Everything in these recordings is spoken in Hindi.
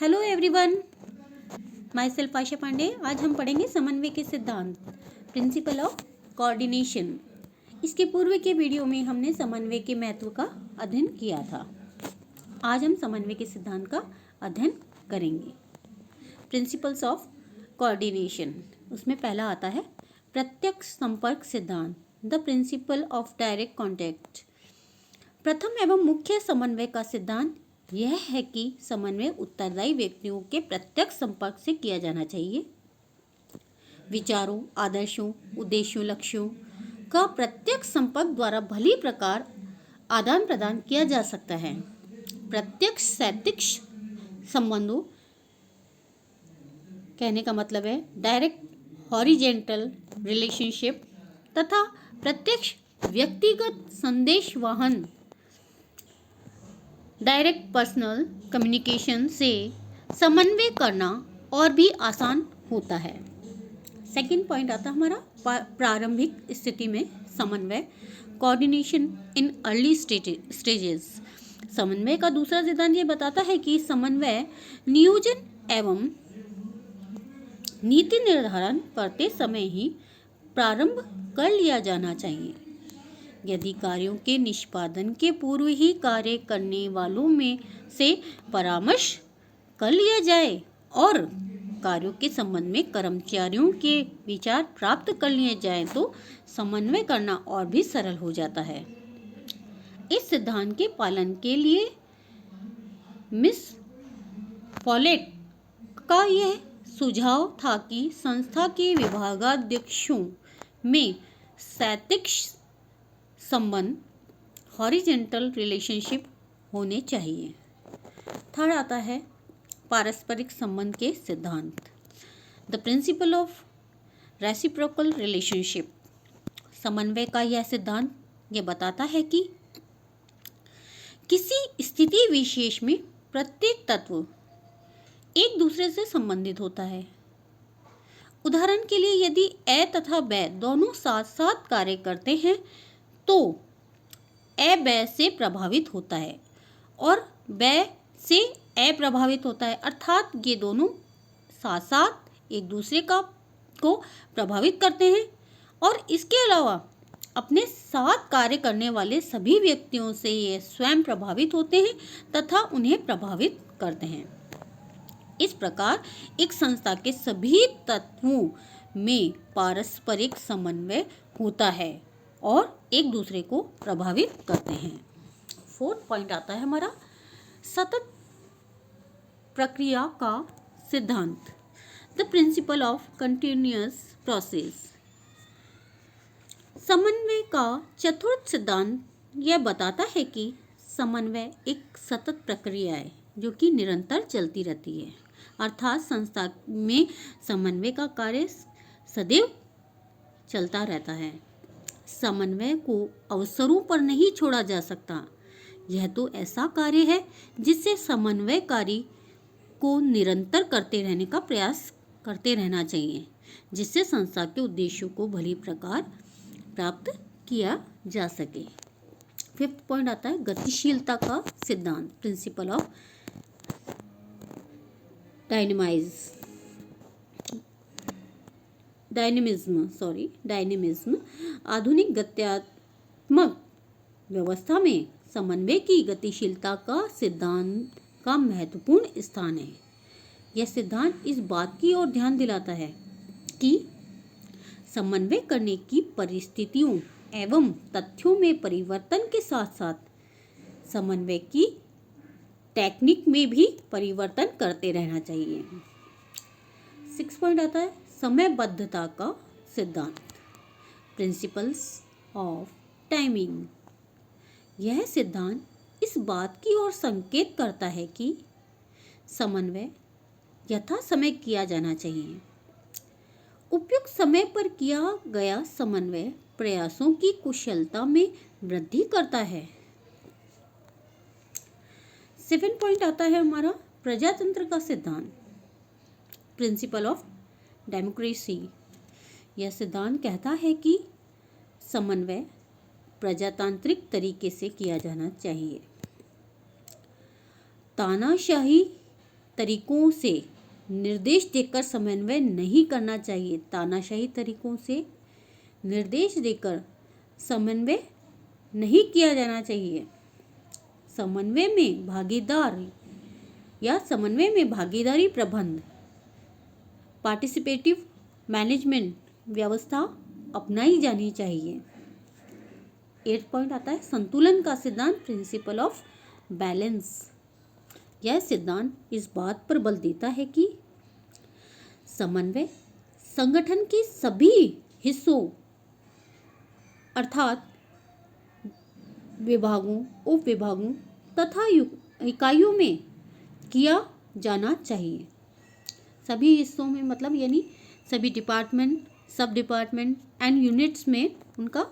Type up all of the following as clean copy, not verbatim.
हेलो एवरीवन, माई सेल्फ आशा पांडे। आज हम पढ़ेंगे समन्वय के सिद्धांत, प्रिंसिपल ऑफ कोऑर्डिनेशन। इसके पूर्व के वीडियो में हमने समन्वय के महत्व का अध्ययन किया था। आज हम समन्वय के सिद्धांत का अध्ययन करेंगे। प्रिंसिपल्स ऑफ कोऑर्डिनेशन, उसमें पहला आता है प्रत्यक्ष संपर्क सिद्धांत, the principle of direct contact. प्रथम एवं मुख्य समन्वय का सिद्धांत यह है कि समन्वय उत्तरदायी व्यक्तियों के प्रत्यक्ष संपर्क से किया जाना चाहिए। विचारों, आदर्शों, उद्देश्यों, लक्ष्यों का प्रत्यक्ष संपर्क द्वारा भली प्रकार आदान प्रदान किया जा सकता है। प्रत्यक्ष क्षैतिज संबंधों कहने का मतलब है डायरेक्ट हॉरिजेंटल रिलेशनशिप तथा प्रत्यक्ष व्यक्तिगत संदेश वहन डायरेक्ट पर्सनल कम्युनिकेशन से समन्वय करना और भी आसान होता है। सेकंड पॉइंट आता है हमारा प्रारंभिक स्थिति में समन्वय, कोऑर्डिनेशन इन अर्ली स्टेजेस। समन्वय का दूसरा सिद्धांत ये बताता है कि समन्वय नियोजन एवं नीति निर्धारण करते समय ही प्रारंभ कर लिया जाना चाहिए। यदि कार्यों के निष्पादन के पूर्व ही कार्य करने वालों में से परामर्श कर लिया जाए और कार्यों के संबंध में कर्मचारियों के विचार प्राप्त कर लिए जाएं तो समन्वय करना और भी सरल हो जाता है। इस सिद्धांत के पालन के लिए मिस पॉलेट का यह सुझाव था कि संस्था के विभागाध्यक्षों में क्षैतिज संबंध हॉरिजेंटल रिलेशनशिप होने चाहिए। थर्ड आता है पारस्परिक संबंध के सिद्धांत, the principle of reciprocal relationship. समन्वय का यह सिद्धांत यह बताता है कि किसी स्थिति विशेष में प्रत्येक तत्व एक दूसरे से संबंधित होता है। उदाहरण के लिए यदि ए तथा ब दोनों साथ साथ कार्य करते हैं तो ए ब से प्रभावित होता है और ब से ए प्रभावित होता है, अर्थात ये दोनों साथ साथ एक दूसरे को प्रभावित करते हैं और इसके अलावा अपने साथ कार्य करने वाले सभी व्यक्तियों से ये स्वयं प्रभावित होते हैं तथा उन्हें प्रभावित करते हैं। इस प्रकार एक संस्था के सभी तत्वों में पारस्परिक समन्वय होता है और एक दूसरे को प्रभावित करते हैं। फोर्थ पॉइंट आता है हमारा सतत प्रक्रिया का सिद्धांत, the principle of continuous process. समन्वय का चतुर्थ सिद्धांत यह बताता है कि समन्वय एक सतत प्रक्रिया है जो कि निरंतर चलती रहती है, अर्थात संस्था में समन्वय का कार्य सदैव चलता रहता है। समन्वय को अवसरों पर नहीं छोड़ा जा सकता। यह तो ऐसा कार्य है जिससे समन्वयकारी को निरंतर करते रहने का प्रयास करते रहना चाहिए, जिससे संस्था के उद्देश्यों को भली प्रकार प्राप्त किया जा सके। फिफ्थ पॉइंट आता है गतिशीलता का सिद्धांत, प्रिंसिपल ऑफ डायनेमिज्म। आधुनिक गत्यात्मक व्यवस्था में समन्वय की गतिशीलता का सिद्धांत का महत्वपूर्ण स्थान है। यह सिद्धांत इस बात की ओर ध्यान दिलाता है कि समन्वय करने की परिस्थितियों एवं तथ्यों में परिवर्तन के साथ साथ समन्वय की टेक्निक में भी परिवर्तन करते रहना चाहिए। 6 पॉइंट आता है समयबद्धता का सिद्धांत, प्रिंसिपल्स ऑफ टाइमिंग। यह सिद्धांत इस बात की ओर संकेत करता है कि समन्वय यथा समय किया जाना चाहिए। उपयुक्त समय पर किया गया समन्वय प्रयासों की कुशलता में वृद्धि करता है। 7 पॉइंट आता है हमारा प्रजातंत्र का सिद्धांत, प्रिंसिपल ऑफ डेमोक्रेसी। यह सिद्धांत कहता है कि समन्वय प्रजातांत्रिक तरीके से किया जाना चाहिए। तानाशाही तरीकों से निर्देश देकर समन्वय नहीं करना चाहिए। तानाशाही तरीकों से निर्देश देकर समन्वय नहीं किया जाना चाहिए। समन्वय में भागीदारी प्रबंध, पार्टिसिपेटिव मैनेजमेंट व्यवस्था अपनाई जानी चाहिए। 8 पॉइंट आता है संतुलन का सिद्धांत, प्रिंसिपल ऑफ बैलेंस। यह सिद्धांत इस बात पर बल देता है कि समन्वय संगठन के सभी हिस्सों अर्थात विभागों, उप विभागों तथा इकाइयों में किया जाना चाहिए। सभी हिस्सों में मतलब यानी सभी डिपार्टमेंट, सब डिपार्टमेंट एंड यूनिट्स में उनका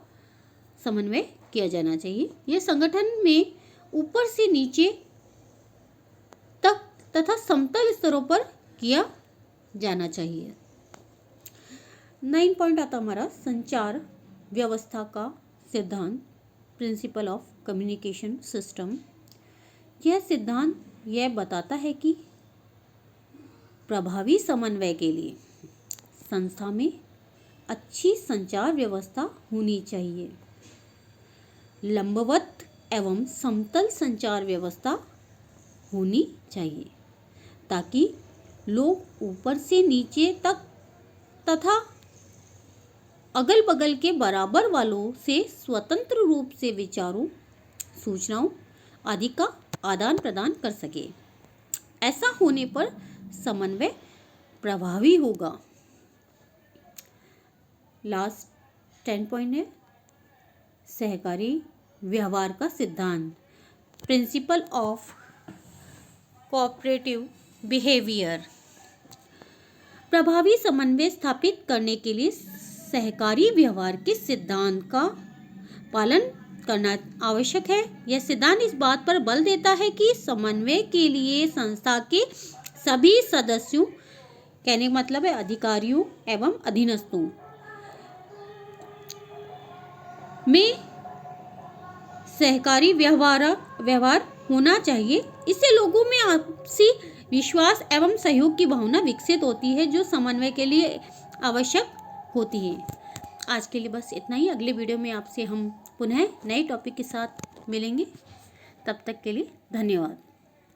समन्वय किया जाना चाहिए। यह संगठन में ऊपर से नीचे तक तथा समतल स्तरों पर किया जाना चाहिए। 9 पॉइंट आता हमारा संचार व्यवस्था का सिद्धांत, प्रिंसिपल ऑफ कम्युनिकेशन सिस्टम। यह सिद्धांत यह बताता है कि प्रभावी समन्वय के लिए संस्था में अच्छी संचार व्यवस्था होनी चाहिए। लंबवत एवं समतल संचार व्यवस्था होनी चाहिए ताकि लोग ऊपर से नीचे तक तथा अगल बगल के बराबर वालों से स्वतंत्र रूप से विचारों, सूचनाओं आदि का आदान प्रदान कर सके। ऐसा होने पर समन्वय प्रभावी होगा। लास्ट 10 पॉइंट है सहकारी व्यवहार का सिद्धांत, प्रिंसिपल ऑफ कोऑपरेटिव बिहेवियर। प्रभावी समन्वय स्थापित करने के लिए सहकारी व्यवहार के सिद्धांत का पालन करना आवश्यक है। यह सिद्धांत इस बात पर बल देता है कि समन्वय के लिए संस्था के सभी सदस्यों, कहने का मतलब है अधिकारियों एवं अधीनस्थों में सहकारी व्यवहार होना चाहिए। इससे लोगों में आपसी विश्वास एवं सहयोग की भावना विकसित होती है जो समन्वय के लिए आवश्यक होती है। आज के लिए बस इतना ही। अगले वीडियो में आपसे हम पुनः नए टॉपिक के साथ मिलेंगे। तब तक के लिए धन्यवाद।